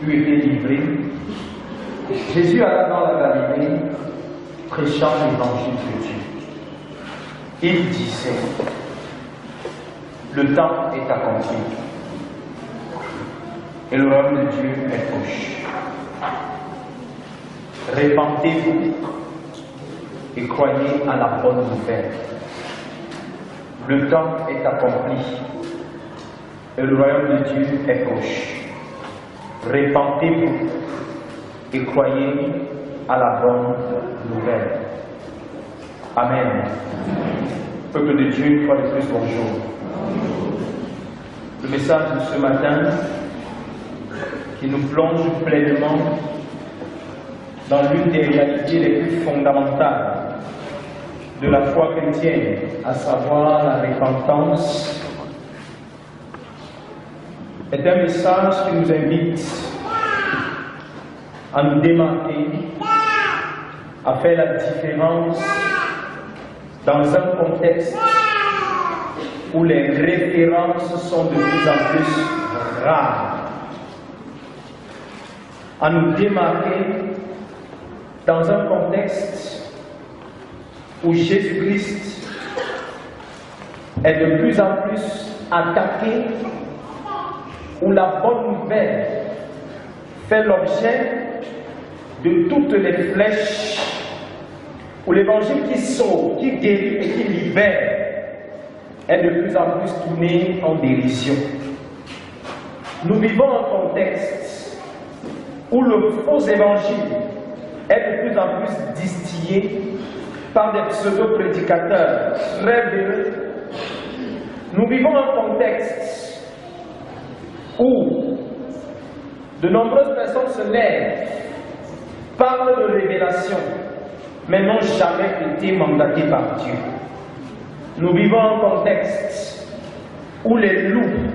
eut été livré, Jésus alla dans la Galilée, prêchant l'évangile de Dieu. Il disait, le temps est accompli et le royaume de Dieu est proche. Répandez-vous et croyez à la bonne nouvelle. Le temps est accompli et le royaume de Dieu est proche. Répandez-vous et croyez à la bonne nouvelle. Amen. Peuple de Dieu, une fois de plus, bonjour. Le message de ce matin qui nous plonge pleinement dans l'une des réalités les plus fondamentales de la foi chrétienne, à savoir la repentance, est un message qui nous invite à nous démarquer, à faire la différence dans un contexte où les références sont de plus en plus rares, à nous démarquer dans un contexte où Jésus-Christ est de plus en plus attaqué, où la bonne nouvelle fait l'objet de toutes les flèches, où l'évangile qui sauve, qui guérit et qui libère est de plus en plus tourné en dérision. Nous vivons un contexte où le faux évangile est de plus en plus distillé par des pseudo-prédicateurs très véreux. Nous vivons un contexte où de nombreuses personnes se lèvent, parlent de révélation, mais n'ont jamais été mandatées par Dieu. Nous vivons un contexte où les loups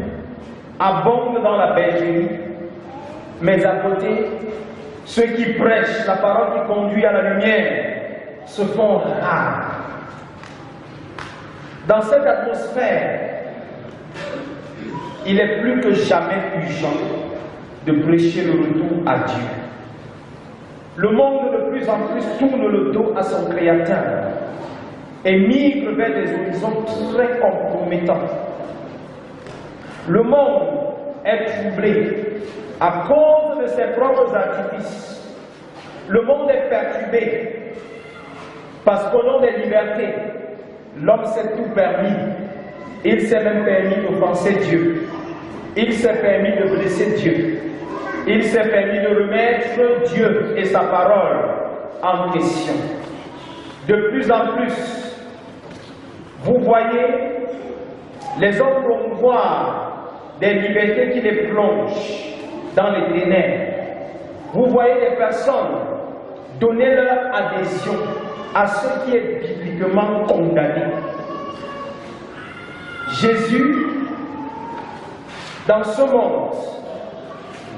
abondent dans la bergerie, mais à côté, ceux qui prêchent la parole qui conduit à la lumière se font rares. Dans cette atmosphère, il est plus que jamais urgent de prêcher le retour à Dieu. Le monde de plus en plus tourne le dos à son Créateur et migre vers des horizons très compromettants. Le monde est troublé à cause de ses propres artifices. Le monde est perturbé parce qu'au nom des libertés, l'homme s'est tout permis. Il s'est même permis d'offenser Dieu. Il s'est permis de blesser Dieu. Il s'est permis de remettre Dieu et sa parole en question. De plus en plus, vous voyez les hommes promouvoir des libertés qui les plongent dans les ténèbres. Vous voyez des personnes donner leur adhésion à ce qui est bibliquement condamné. Jésus, dans ce monde,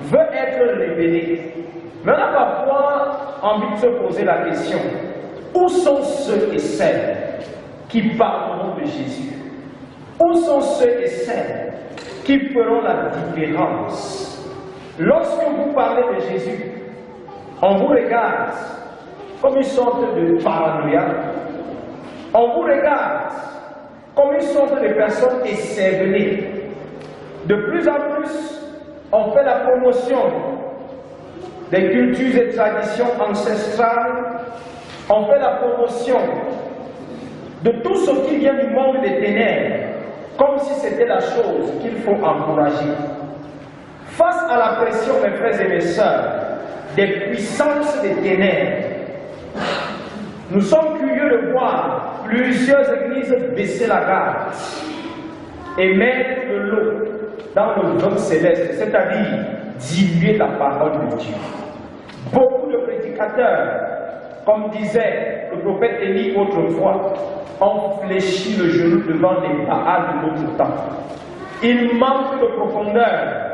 veut être révélé. Mais on a parfois envie de se poser la question, où sont ceux et celles qui parleront de Jésus? Où sont ceux et celles qui feront la différence? Lorsque vous parlez de Jésus, on vous regarde comme une sorte de paranoïa. On vous regarde comme une sorte de personne écervelée. De plus en plus, on fait la promotion des cultures et traditions ancestrales. On fait la promotion de tout ce qui vient du monde des ténèbres, comme si c'était la chose qu'il faut encourager. Face à la pression, mes frères et mes sœurs, des puissances des ténèbres, nous sommes curieux de voir plusieurs églises baisser la garde et mettre de l'eau dans le vin céleste, c'est-à-dire diluer la parole de Dieu. Beaucoup de prédicateurs, comme disait le prophète Élie autrefois, ont fléchi le genou devant les Baals de notre temps. Il manque de profondeur,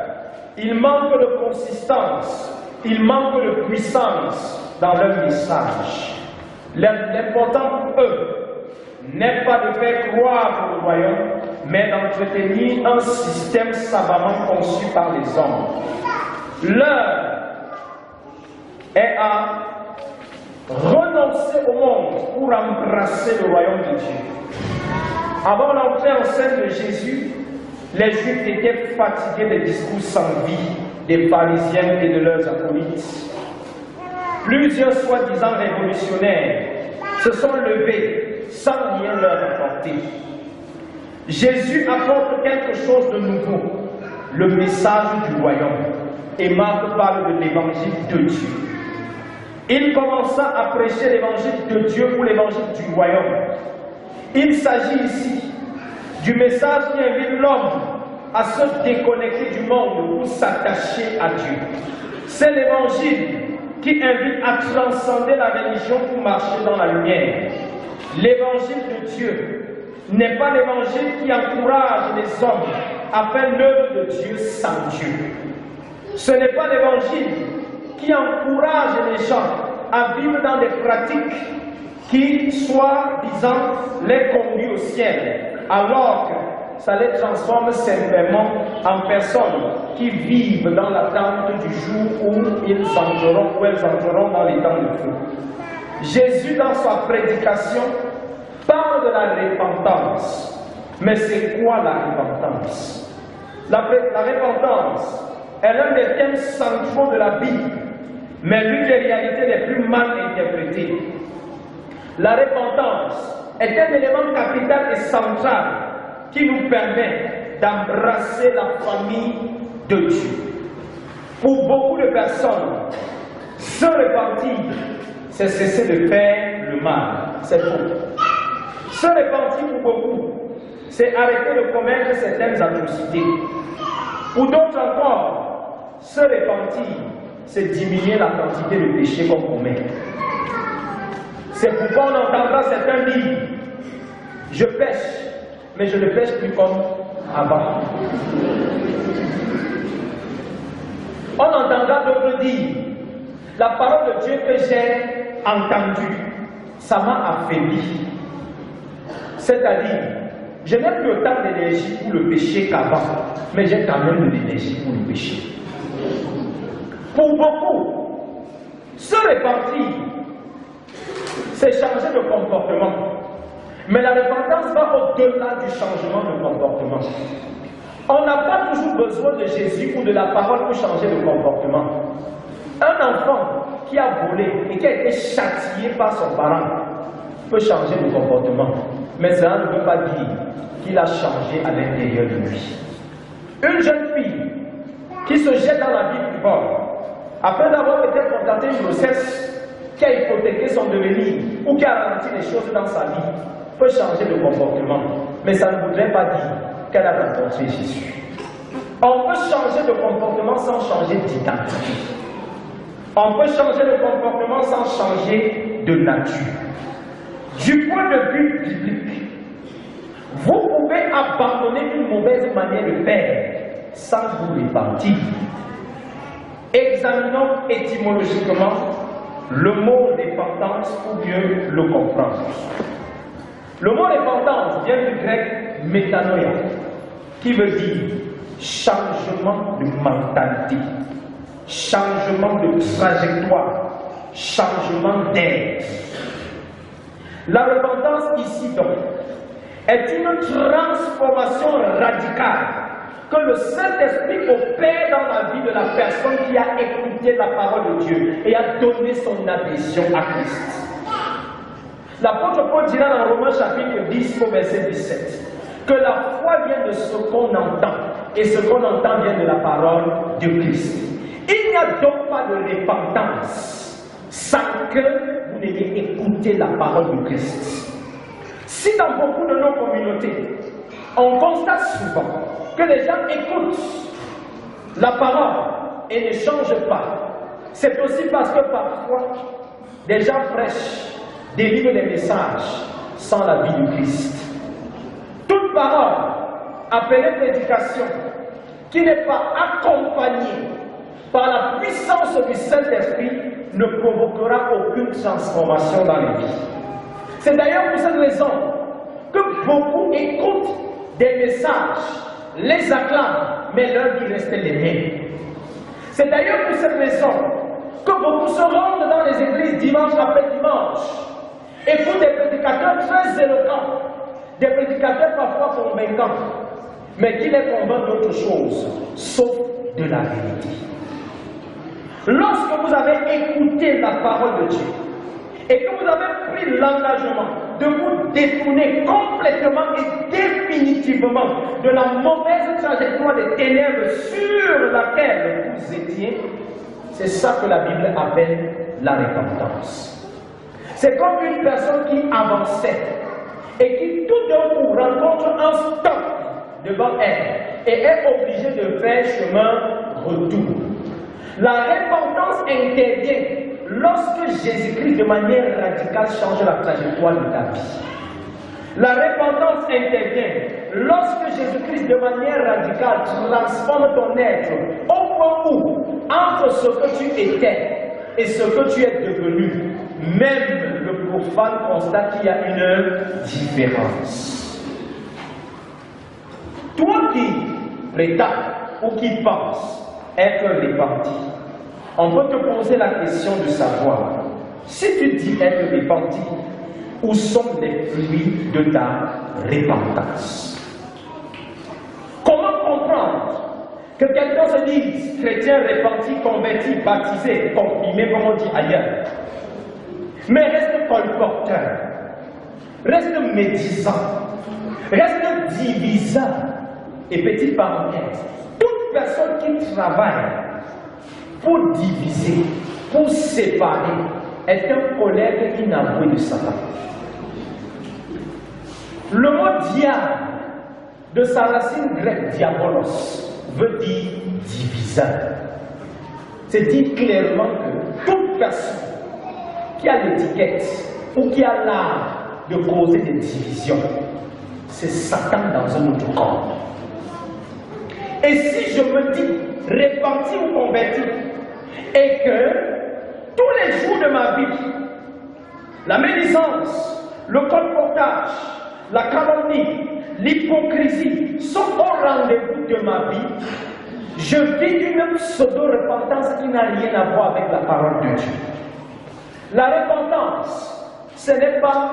il manque de consistance, il manque de puissance dans leur message. L'important pour eux n'est pas de faire croire pour le royaume, mais d'entretenir un système savamment conçu par les hommes. L'heure est à renoncer au monde pour embrasser le royaume de Dieu. Avant l'entrée en scène de Jésus, les Juifs étaient fatigués des discours sans vie des pharisiens et de leurs acolytes. Plusieurs soi-disant révolutionnaires se sont levés sans rien leur apporter. Jésus apporte quelque chose de nouveau, le message du royaume. Et Marc parle de l'évangile de Dieu. Il commença à prêcher l'évangile de Dieu ou l'évangile du royaume. Il s'agit ici du message qui invite l'homme à se déconnecter du monde pour s'attacher à Dieu. C'est l'évangile qui invite à transcender la religion pour marcher dans la lumière. L'évangile de Dieu n'est pas l'évangile qui encourage les hommes à faire l'œuvre de Dieu sans Dieu. Ce n'est pas l'évangile qui encourage les gens à vivre dans des pratiques qui, soi-disant, les conduisent au ciel, alors que ça les transforme simplement en personnes qui vivent dans l'attente du jour où ils entreront ou elles entreront dans les temps de feu. Jésus, dans sa prédication, parle de la repentance. Mais c'est quoi la repentance? La repentance est l'un des thèmes centraux de la Bible, mais l'une des réalités les plus mal interprétées. La repentance est un élément capital et central qui nous permet d'embrasser la famille de Dieu. Pour beaucoup de personnes, se repentir, c'est cesser de faire le mal. C'est faux. Se repentir pour beaucoup, c'est arrêter de commettre certaines atrocités. Pour d'autres encore, se repentir, c'est diminuer la quantité de péchés qu'on commet. C'est pourquoi on entendra certains dire, je pêche, mais je ne pêche plus comme avant. On entendra d'autres dire, la parole de Dieu que j'ai entendue, ça m'a affaibli. C'est-à-dire, je n'ai plus autant d'énergie pour le péché qu'avant, mais j'ai quand même de l'énergie pour le péché. Pour beaucoup, se repentir, c'est changer de comportement. Mais la repentance va au-delà du changement de comportement. On n'a pas toujours besoin de Jésus ou de la parole pour changer de comportement. Un enfant qui a volé et qui a été châtié par son parent peut changer de comportement. Mais ça ne veut pas dire qu'il a changé à l'intérieur de lui. Une jeune fille qui se jette dans la vie du vol, après d'avoir peut-être constaté une grossesse qui a hypothéqué son devenir ou qui a ralenti les choses dans sa vie, peut changer de comportement. Mais ça ne voudrait pas dire qu'elle a rencontré Jésus. On peut changer de comportement sans changer d'identité. On peut changer de comportement sans changer de nature. Du point de vue biblique, vous pouvez abandonner une mauvaise manière de faire sans vous repentir. Examinons étymologiquement le mot repentance pour mieux le comprendre. Le mot repentance vient du grec métanoïa, qui veut dire changement de mentalité, changement de trajectoire, changement d'air. La repentance ici donc est une transformation radicale que le Saint-Esprit opère dans la vie de la personne qui a écouté la parole de Dieu et a donné son adhésion à Christ. L'apôtre Paul dira dans Romains chapitre 10 au verset 17 que la foi vient de ce qu'on entend et ce qu'on entend vient de la parole de Christ. Il n'y a donc pas de repentance sans que vous n'ayez écouté la parole de Christ. Si dans beaucoup de nos communautés, on constate souvent que les gens écoutent la parole et ne changent pas, c'est aussi parce que parfois, des gens prêchent, délivrent des messages sans la vie du Christ. Toute parole, appelée prédication, qui n'est pas accompagnée par la puissance du Saint-Esprit, ne provoquera aucune transformation dans les vies. C'est d'ailleurs pour cette raison que beaucoup écoutent des messages, les acclament, mais leur vie reste les mêmes. C'est d'ailleurs pour cette raison que beaucoup se rendent dans les églises dimanche après dimanche et pour des prédicateurs très éloquents, des prédicateurs parfois convaincants, mais qui les convainquent d'autre chose, sauf de la vérité. Lorsque vous avez écouté la parole de Dieu et que vous avez pris l'engagement de vous détourner complètement et définitivement de la mauvaise trajectoire des ténèbres sur laquelle vous étiez, c'est ça que la Bible appelle la repentance. C'est comme une personne qui avançait et qui tout d'un coup rencontre un stop devant elle et est obligée de faire chemin retour. La repentance intervient lorsque Jésus-Christ de manière radicale change la trajectoire de ta vie. La repentance intervient lorsque Jésus-Christ de manière radicale transforme ton être au point où, entre ce que tu étais et ce que tu es devenu, même le profane constate qu'il y a une différence. Toi qui prétends ou qui penses être repenti, on peut te poser la question de savoir, si tu dis être repenti, où sont les fruits de ta repentance? Comment comprendre que quelqu'un se dise chrétien repenti, converti, baptisé, confirmé, comme on dit ailleurs, mais reste colporteur, reste médisant, reste divisant? Et petite parenthèse, toute personne qui travaille pour diviser, pour séparer, est un collègue inavoué de Satan. Le mot diable, de sa racine grecque diabolos, veut dire diviseur. C'est dit clairement que toute personne qui a l'étiquette ou qui a l'art de causer des divisions, c'est Satan dans un autre corps. Et si je me dis repenti ou converti, et que tous les jours de ma vie, la médisance, le colportage, la calomnie, l'hypocrisie sont au rendez-vous de ma vie, je vis une pseudo-repentance qui n'a rien à voir avec la parole de Dieu. La repentance, ce n'est pas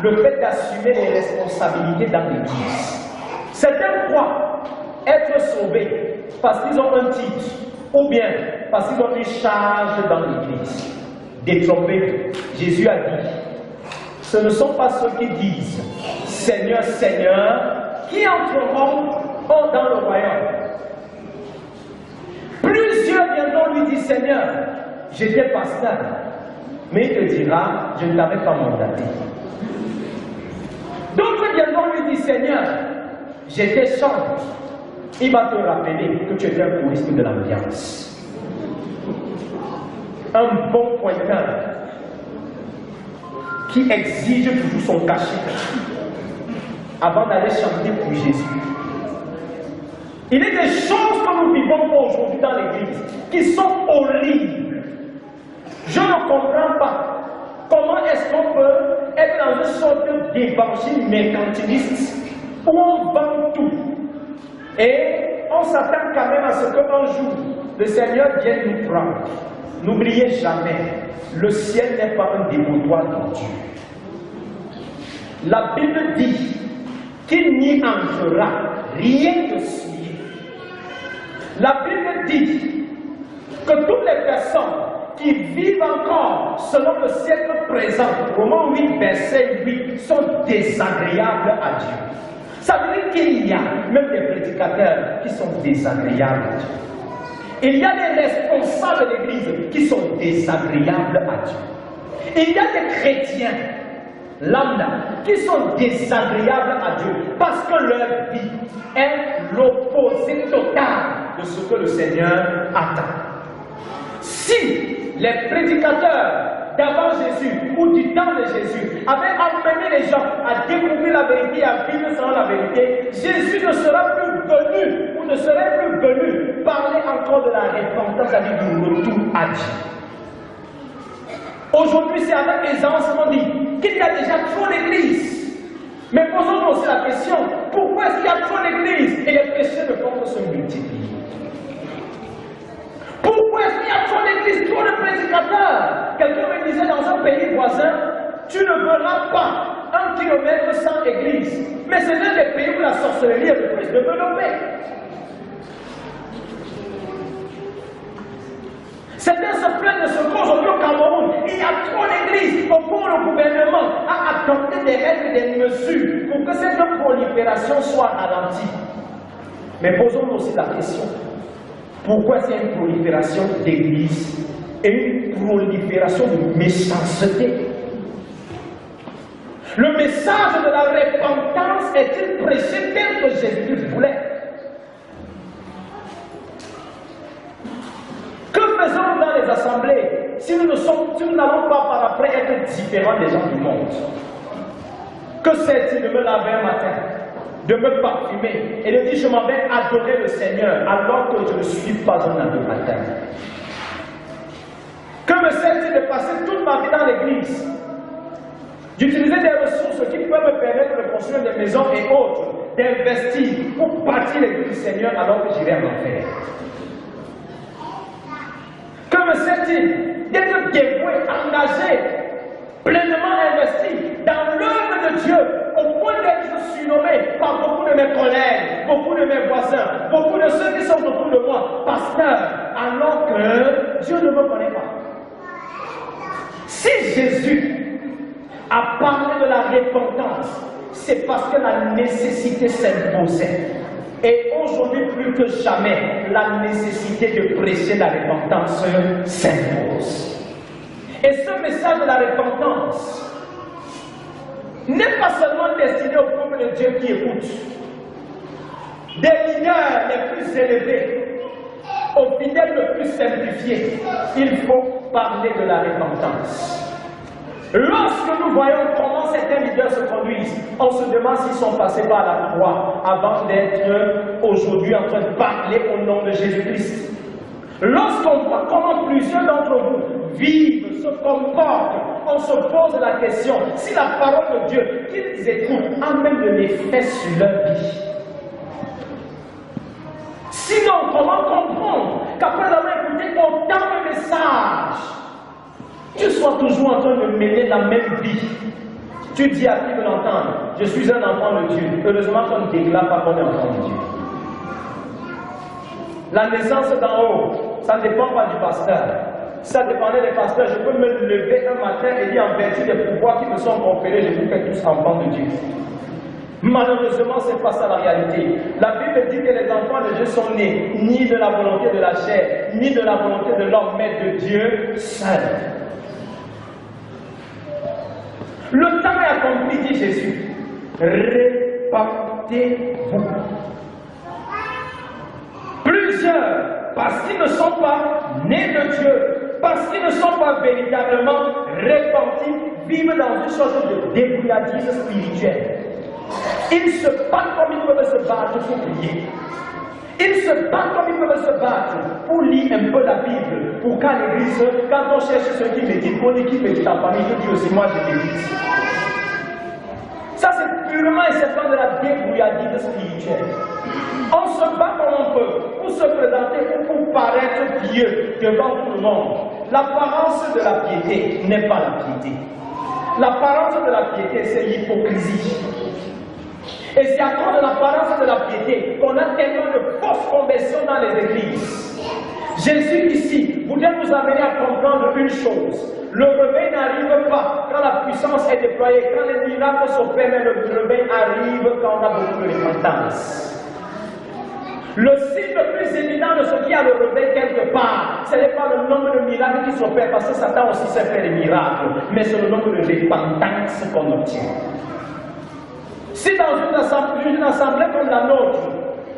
le fait d'assumer les responsabilités dans l'Église. Certains croient être sauvés parce qu'ils ont un titre, ou bien parce qu'ils ont une charge dans l'Église. Détrompez, Jésus a dit, ce ne sont pas ceux qui disent Seigneur, Seigneur, qui entreront dans le royaume. Plusieurs viendront lui dire Seigneur, j'étais pasteur, mais il te dira, je ne t'avais pas mandaté. D'autres viendront lui dire Seigneur, j'étais chanteur. Il va te rappeler que tu étais un touriste de l'ambiance. Un bon pointeur qui exige toujours son cachet avant d'aller chanter pour Jésus. Il y a des choses que nous vivons aujourd'hui dans l'Église qui sont horribles. Je ne comprends pas comment est-ce qu'on peut être dans une sorte d'évangile mercantiliste où on vend tout. Et on s'attend quand même à ce qu'un jour, le Seigneur vienne nous prendre. N'oubliez jamais, le ciel n'est pas un dépotoir pour Dieu. La Bible dit qu'il n'y entrera rien de souillé. La Bible dit que toutes les personnes qui vivent encore selon le siècle présent, Romains 8, verset 8, sont désagréables à Dieu. Ça veut dire qu'il y a même des prédicateurs qui sont désagréables à Dieu. Il y a des responsables de l'Église qui sont désagréables à Dieu. Il y a des chrétiens, lambda, qui sont désagréables à Dieu parce que leur vie est l'opposé total de ce que le Seigneur attend. Si les prédicateurs d'avant Jésus ou du temps de Jésus avaient amené les gens à découvrir la vérité et à vivre selon la vérité, Jésus ne sera plus venu ou ne serait plus venu parler encore de la repentance, c'est-à-dire du retour à Dieu. Aujourd'hui, c'est avec aisance qu'on dit qu'il y a déjà trop d'églises. Mais posons-nous aussi la question, pourquoi est-ce qu'il y a trop d'églises et les péchés ne font que se multiplier? Pourquoi voisin, tu ne verras pas 1 kilomètre sans église. Mais c'est l'un des pays où la sorcellerie est le plus développée. Certains se plaignent de ce qu'aujourd'hui au Cameroun, il y a trop d'églises au cours le gouvernement a adopté des règles et des mesures pour que cette prolifération soit ralentie. Mais posons-nous aussi la question, pourquoi c'est une prolifération d'églises et une prolifération de méchanceté? Le message de la repentance est-il prêché tel que Jésus voulait? Que faisons-nous dans les assemblées si nous n'allons pas par après être différents des gens du monde? Que c'est-il de me laver un matin, de me parfumer et de dire je m'en vais adorer le Seigneur alors que je ne suis pas un adorateur? Que me sert-il de passer toute ma vie dans l'église, d'utiliser des ressources qui peuvent me permettre de construire des maisons et autres, d'investir pour bâtir l'église du Seigneur alors que j'irai en enfer? Que me sert-il d'être dévoué, engagé, pleinement investi dans l'œuvre de Dieu, au point d'être surnommé par beaucoup de mes collègues, beaucoup de mes voisins, beaucoup de ceux qui sont autour de moi, pasteur, alors que Dieu ne me connaît pas? Si Jésus a parlé de la repentance, c'est parce que la nécessité s'imposait. Et aujourd'hui, plus que jamais, la nécessité de prêcher la repentance s'impose. Et ce message de la repentance n'est pas seulement destiné au peuple de Dieu qui écoute. Des leaders les plus élevés, aux fidèles les plus simplifiés, il faut parler de la repentance. Lorsque nous voyons comment certains leaders se conduisent, on se demande s'ils sont passés par la croix avant d'être aujourd'hui en train de parler au nom de Jésus-Christ. Lorsqu'on voit comment plusieurs d'entre vous vivent, se comportent, on se pose la question si la parole de Dieu qu'ils écoutent a même de l'effet sur leur vie. Sinon, comment comprendre qu'après avoir écouté autant de messages, tu sois toujours en train de mêler la même vie? Tu dis à qui veut l'entendre, je suis un enfant de Dieu. Heureusement qu'on ne déclare pas qu'on est enfant de Dieu. La naissance d'en haut, ça ne dépend pas du pasteur. Ça dépendait des pasteurs. Je peux me lever un matin et dire en vertu des pouvoirs qui me sont conférés, je vous fais tous enfants de Dieu. Malheureusement, ce n'est pas ça la réalité. La Bible dit que les enfants de Dieu sont nés ni de la volonté de la chair, ni de la volonté de l'homme, mais de Dieu seul. Le temps est accompli, dit Jésus. Répentez-vous. Plusieurs, parce qu'ils ne sont pas nés de Dieu, parce qu'ils ne sont pas véritablement repentis, vivent dans une sorte de débrouillardise spirituelle. Ils se battent comme ils peuvent se battre pour prier. Ils se battent comme ils peuvent se battre pour lire un peu la Bible. Pour qu'à l'église, quand on cherche ceux qui méditent, on dit qui médite en famille, je dis aussi moi je médite. Ça c'est purement et simplement de la débrouillardise spirituelle. On se bat comme on peut pour se présenter ou pour paraître pieux devant tout le monde. L'apparence de la piété n'est pas la piété. L'apparence de la piété, c'est l'hypocrisie. Et c'est à cause de l'apparence de la piété qu'on a tellement de fausses conversions dans les églises. Jésus ici voudrait nous amener à comprendre une chose. Le réveil n'arrive pas quand la puissance est déployée, quand les miracles s'opèrent, mais le réveil arrive quand on a beaucoup de repentance. Le signe le plus évident de ce qui a le réveil quelque part, ce n'est pas le nombre de miracles qui s'opèrent, parce que Satan aussi sait faire des miracles, mais c'est le nombre de repentance qu'on obtient. Si dans une assemblée comme la nôtre,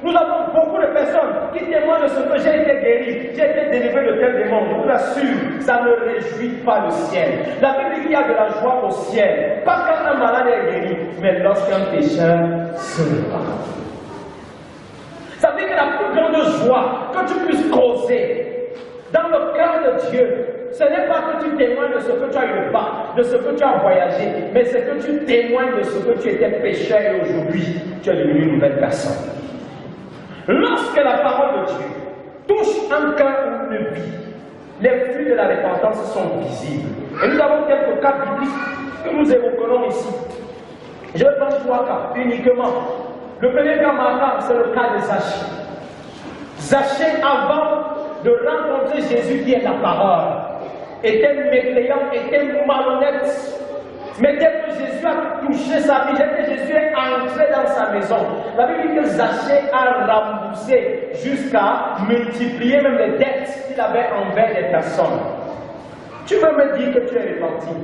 nous avons beaucoup de personnes qui témoignent de ce que j'ai été guéri, j'ai été délivré de tel démon, je vous l'assure, ça ne réjouit pas le ciel. La Bible dit qu'il y a de la joie au ciel, pas quand un malade est guéri, mais lorsqu'un pécheur se repent. Ça veut dire que la plus grande joie que tu puisses causer dans le cœur de Dieu, ce n'est pas que tu témoignes de ce que tu as eu bas, de ce que tu as voyagé, mais c'est que tu témoignes de ce que tu étais pécheur et aujourd'hui tu es devenu une nouvelle personne. Lorsque la parole de Dieu touche un cœur ou une vie, les fruits de la repentance sont visibles. Et nous avons quelques cas bibliques que nous évoquerons ici. Je vais prendre 3 cas uniquement. Le premier cas marquant, c'est le cas de Zachée. Zachée, avant de rencontrer Jésus qui est la parole, était mécréant, était malhonnête. Mais dès que Jésus a touché sa vie, dès que Jésus est entré dans sa maison, la Bible dit que Zachée a remboursé jusqu'à multiplier même les dettes qu'il avait envers les personnes. Tu veux me dire que tu es repenti,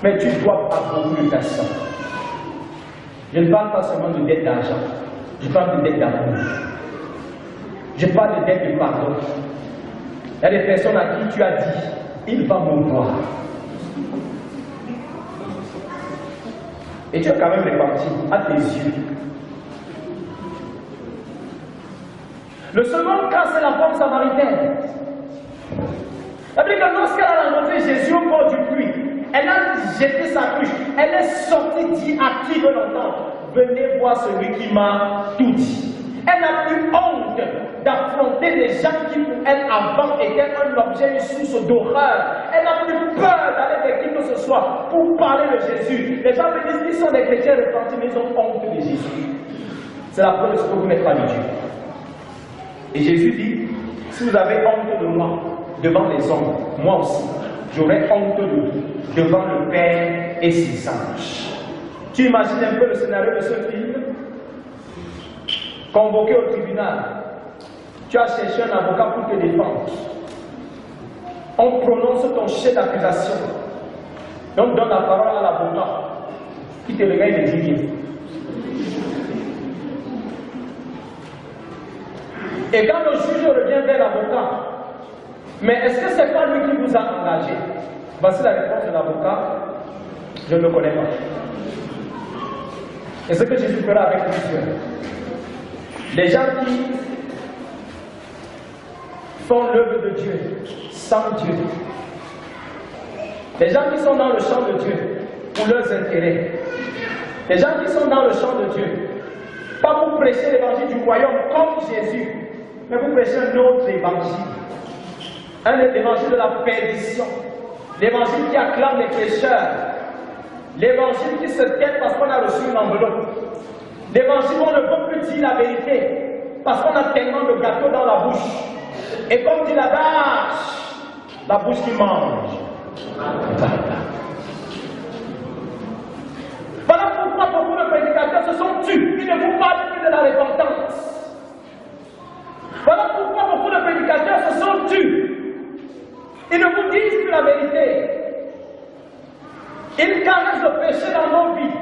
mais tu dois à beaucoup de personnes. Je ne parle pas seulement de dette d'argent, je parle de dette d'amour. Je parle de dette de pardon. Il y a des personnes à qui tu as dit, il va mourir. Et tu as quand même repenti à tes yeux. Le second cas, c'est la femme samaritaine. La Bible dit que lorsqu'elle a rencontré Jésus au bord du puits, elle a jeté sa cruche. Elle est sortie, dit à qui veut l'entendre, venez voir celui qui m'a tout dit. Elle n'a plus honte d'affronter des gens qui pour elle avant étaient un objet, une source d'horreur. Elle n'a plus peur d'aller vers qui que ce soit pour parler de Jésus. Les gens me disent qu'ils sont des chrétiens repentis, mais ils ont honte de Jésus. C'est la preuve de ce que vous n'êtes pas de Dieu. Et Jésus dit, si vous avez honte de moi devant les hommes, moi aussi, j'aurai honte de vous devant le Père et ses anges. Tu imagines un peu le scénario de ce film? Convoqué au tribunal, tu as cherché un avocat pour te défendre. On prononce ton chef d'accusation. Donc donne la parole à l'avocat qui te regarde et dit bien. Et quand le juge revient vers l'avocat, mais est-ce que c'est pas lui qui vous a engagé? Voici la réponse de l'avocat, je ne le connais pas. Et ce que Jésus fera avec lui, les gens qui font l'œuvre de Dieu sans Dieu, les gens qui sont dans le champ de Dieu pour leurs intérêts, les gens qui sont dans le champ de Dieu, pas pour prêcher l'évangile du royaume comme Jésus, mais pour prêcher un autre évangile, un évangile de la perdition, l'évangile qui acclame les pécheurs, l'évangile qui se tait parce qu'on a reçu une enveloppe. L'évangile, on ne peut plus dire la vérité parce qu'on a tellement de gâteaux dans la bouche. Et comme dit l'adage, la bouche qui mange. Voilà pourquoi beaucoup de prédicateurs se sont tus. Ils ne vous parlent plus de la repentance. Voilà pourquoi beaucoup de prédicateurs se sont tus. Ils ne vous disent plus la vérité. Ils caressent le péché dans nos vies.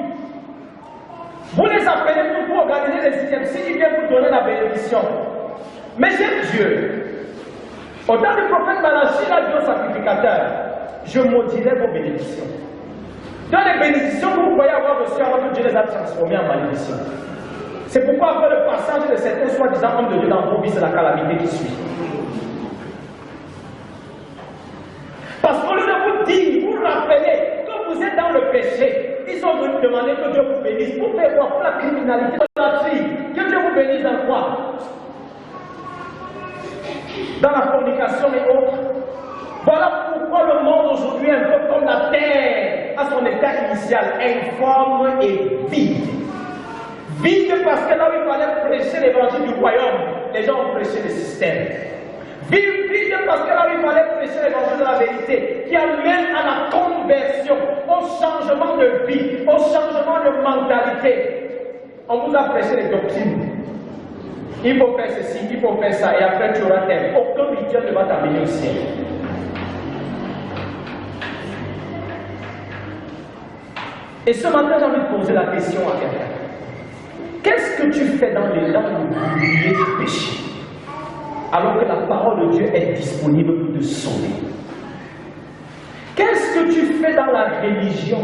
Vous les appelez pour vous organiser les IMC, ils viennent vous donner la bénédiction. Mais j'aime Dieu. Au temps du prophète Malachie, il a dit au sacrificateur, je maudirai vos bénédictions. Dans les bénédictions que vous croyez avoir reçues avant que Dieu les a transformées en malédictions. C'est pourquoi après le passage de certains soi-disant hommes de Dieu dans vos vies, c'est la calamité qui suit. Parce qu'au lieu de vous dire, vous rappelez que vous êtes dans le péché, ils sont venus demander que Dieu vous bénisse. Pour faire quoi? Pour la criminalité, la tri. Que Dieu vous bénisse dans quoi? Dans la fornication et autres. Voilà pourquoi le monde aujourd'hui est un peu comme la terre à son état initial, informe et vide. Vide parce que là où il fallait prêcher l'évangile du royaume, les gens ont prêché le système. Vide parce que là où il fallait prêcher l'évangile de la vérité, qui amène à la conversion, au changement de vie, au changement de mentalité. On vous a prêché les doctrines. Il faut faire ceci, il faut faire ça, et après tu auras terre. Aucun rituel ne va t'amener au ciel. Et ce matin, j'ai envie de poser la question à quelqu'un. Qu'est-ce que tu fais dans les langues oubliées du péché, alors que la parole de Dieu est disponible pour te sauver? Qu'est-ce que tu fais dans la religion,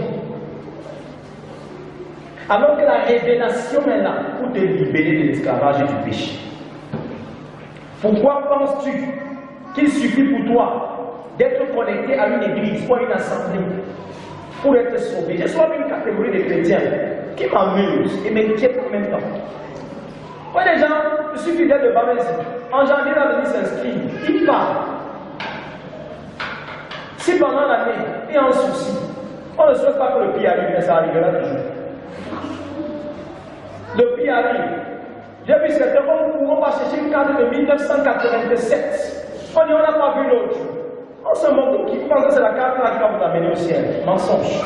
alors que la révélation est là pour te libérer de l'esclavage et du péché? Pourquoi penses-tu qu'il suffit pour toi d'être connecté à une église ou à une assemblée pour être sauvé? Je suis une catégorie de chrétiens qui m'amuse et m'inquiète en même temps. Quand les gens, je suis fidèle de Babel, en janvier, il va venir s'inscrire, il parle. Si pendant l'année, il y a un souci, on ne souhaite pas que le pire arrive, mais ça arrivera toujours. Le pire arrive. J'ai vu certains, on va chercher une carte de 1987. On dit, on n'a pas vu l'autre. On se moque qui pense que c'est la carte là qui va vous amener au ciel. Mensonge.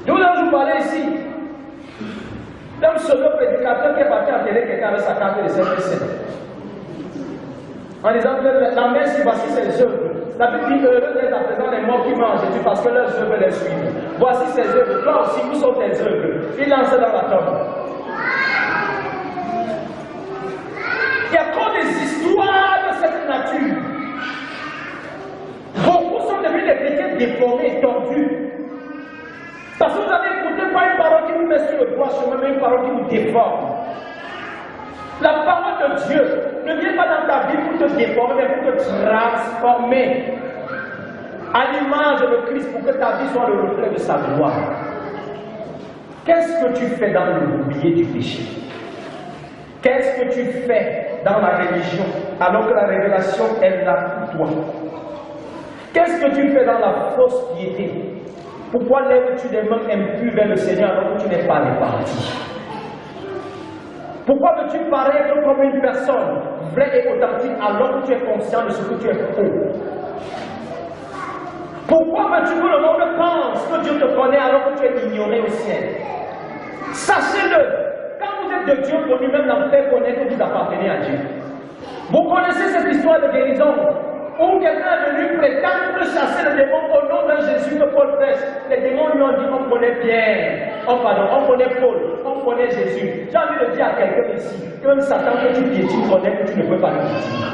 Je voulais vous parler ici d'un pseudo prédicateur qui est parti enterrer quelqu'un avec sa carte de CPC. En disant que la messe, voici ses œuvres. La Bible dit heureux d'être à présent les morts qui mangent Jésus parce que leurs œuvres les suivent. Voici ses œuvres. Toi aussi, où sont tes œuvres? Il lance dans la tombe. Il y a encore des histoires de cette nature. Beaucoup sont devenus des chrétiens déformés, tordus. Parce que vous avez écouté pas une parole qui vous met sur le droit chemin, mais une parole qui vous déforme. La parole de Dieu ne vient pas dans ta vie pour te déformer, mais pour te transformer à l'image de Christ, pour que ta vie soit le reflet de sa gloire. Qu'est-ce que tu fais dans le boulier du péché? Qu'est-ce que tu fais dans la religion alors que la révélation est là pour toi? Qu'est-ce que tu fais dans la fausse piété? Pourquoi lèves-tu des mains impures vers le Seigneur alors que tu n'es pas réparti? Pourquoi veux-tu paraître comme une personne vraie et authentique alors que tu es conscient de ce que tu es faux? Pourquoi veux-tu que le monde pense que Dieu te connaît alors que tu es ignoré au ciel? Sachez-le, quand vous êtes de Dieu connu, même l'enfer connaît que vous appartenez à Dieu. Vous connaissez cette histoire de guérison où quelqu'un est venu prétendre chasser le démon au nom de Jésus que Paul prêche. Les démons lui ont dit on connaît Pierre, on connaît Paul, on connaît Jésus. J'ai envie de dire à quelqu'un ici que même Satan que tu piétines connaît que tu ne peux pas le piétiner.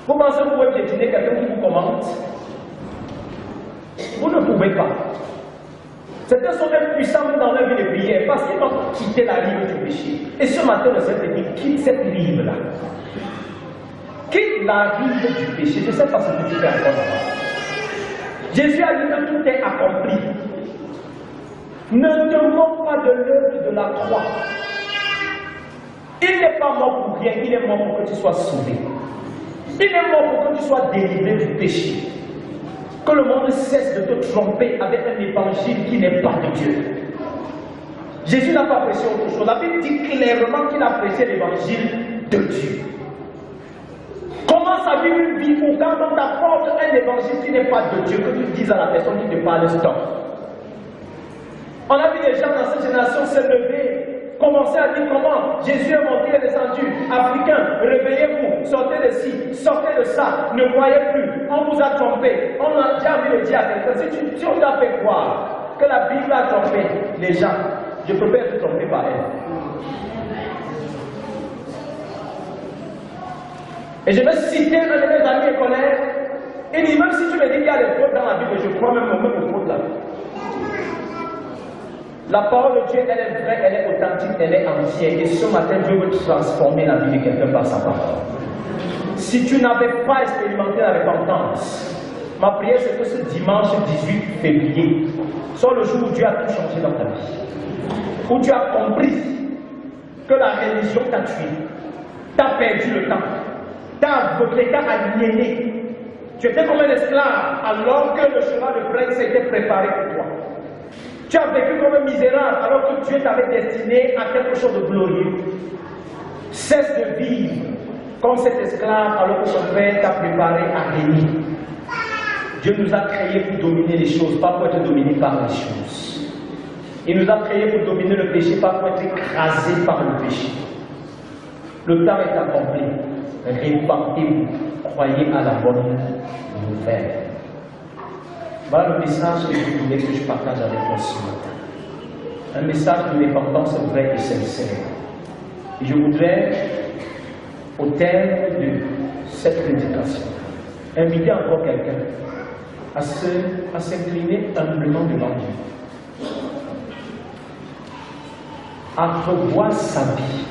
Vous pensez que vous pouvez piétiner quelqu'un qui vous commente? Vous ne pouvez pas. Certains sont même puissants dans leur vie de prière parce qu'ils vont quitter la rive du péché. Et ce matin, le Seigneur dit quitte cette rive-là. Quitte la rive du péché. Je ne sais pas ce que tu fais encore là-bas. Jésus a dit que tout est accompli. Ne te moque pas de l'œuvre de la croix. Il n'est pas mort pour rien, il est mort pour que tu sois sauvé. Il est mort pour que tu sois délivré du péché. Que le monde cesse de te tromper avec un évangile qui n'est pas de Dieu. Jésus n'a pas prêché autre chose. La Bible dit clairement qu'il a prêché l'évangile de Dieu. Comment ça vivre une vie où quand on t'apporte un évangile qui n'est pas de Dieu, que tu dises à la personne qui te parle stop? On a vu des gens dans cette génération se lever, commencer à dire comment Jésus est monté et descendu. Africains, réveillez-vous, sortez de ci, sortez de ça, ne croyez plus, on vous a trompé. On a déjà envie de dire à quelqu'un, si on t'a fait croire que la Bible a trompé les gens, je préfère être trompé par elle. Et je vais citer un de mes amis écolaires, il dit même si tu me dis qu'il y a des fautes dans la Bible, je crois même aux fautes là. La parole de Dieu, elle est vraie, elle est authentique, elle est entière. Et ce matin, Dieu veut transformer la vie de quelqu'un par sa parole. Si tu n'avais pas expérimenté la repentance, ma prière c'est que ce dimanche 18 février soit le jour où Dieu a tout changé dans ta vie. Où tu as compris que la religion t'a tué, t'a perdu le temps, t'a aveuglé, t'a aliéné. Tu étais comme un esclave alors que le chemin de plaine s'était préparé pour toi. Tu as vécu comme un misérable alors que Dieu t'avait destiné à quelque chose de glorieux. Cesse de vivre comme cet esclave alors que son père t'a préparé à régner. Dieu nous a créés pour dominer les choses, pas pour être dominés par les choses. Il nous a créés pour dominer le péché, pas pour être écrasés par le péché. Le temps est accompli. Répentez-vous, croyez à la bonne nouvelle. Voilà le message que je voulais que je partage avec vous ce matin. Un message de repentance vrai et sincère. Et je voudrais, au terme de cette prédication, inviter encore quelqu'un à s'incliner humblement devant Dieu, à revoir sa vie.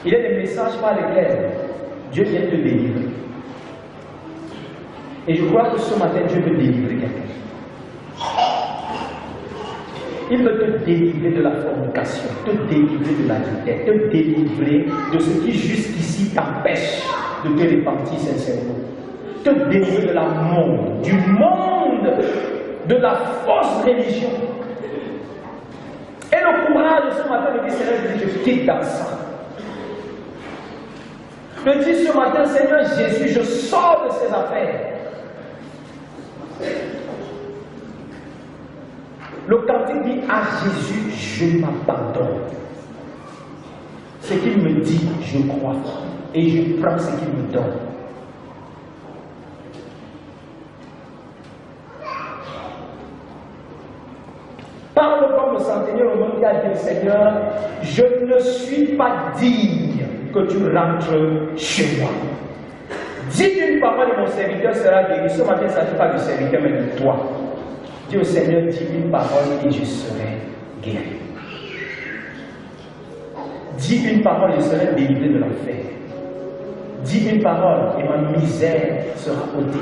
Il y a des messages par lesquels Dieu vient te délivrer. Et je crois que ce matin, Dieu veut délivrer quelqu'un. Il veut te délivrer de la fornication, te délivrer de l'adultère, te délivrer de ce qui jusqu'ici t'empêche de te repentir sincèrement. Te délivrer de la monde, du monde, de la fausse religion. Et le courage de ce matin de dire, Seigneur, je quitte dans ça. Je dis ce matin, Seigneur Jésus, je sors de ces affaires. Le cantique dit à Jésus, je m'abandonne. Ce qu'il me dit, je crois. Et je prends ce qu'il me donne. Parle comme le centenier au monde qui a dit, Seigneur, je ne suis pas digne que tu rentres chez moi. Dis une parole et mon serviteur sera guéri. Ce matin, ça ne s'agit pas du serviteur, mais de toi. Dis au Seigneur, dis une parole et je serai guéri. Dis une parole et je serai délivré de l'enfer. Dis une parole et ma misère sera ôtée.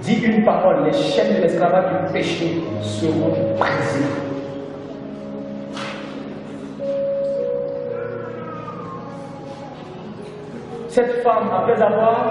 Dis une parole, les chaînes de l'esclavage du péché seront brisées. Cette femme, après avoir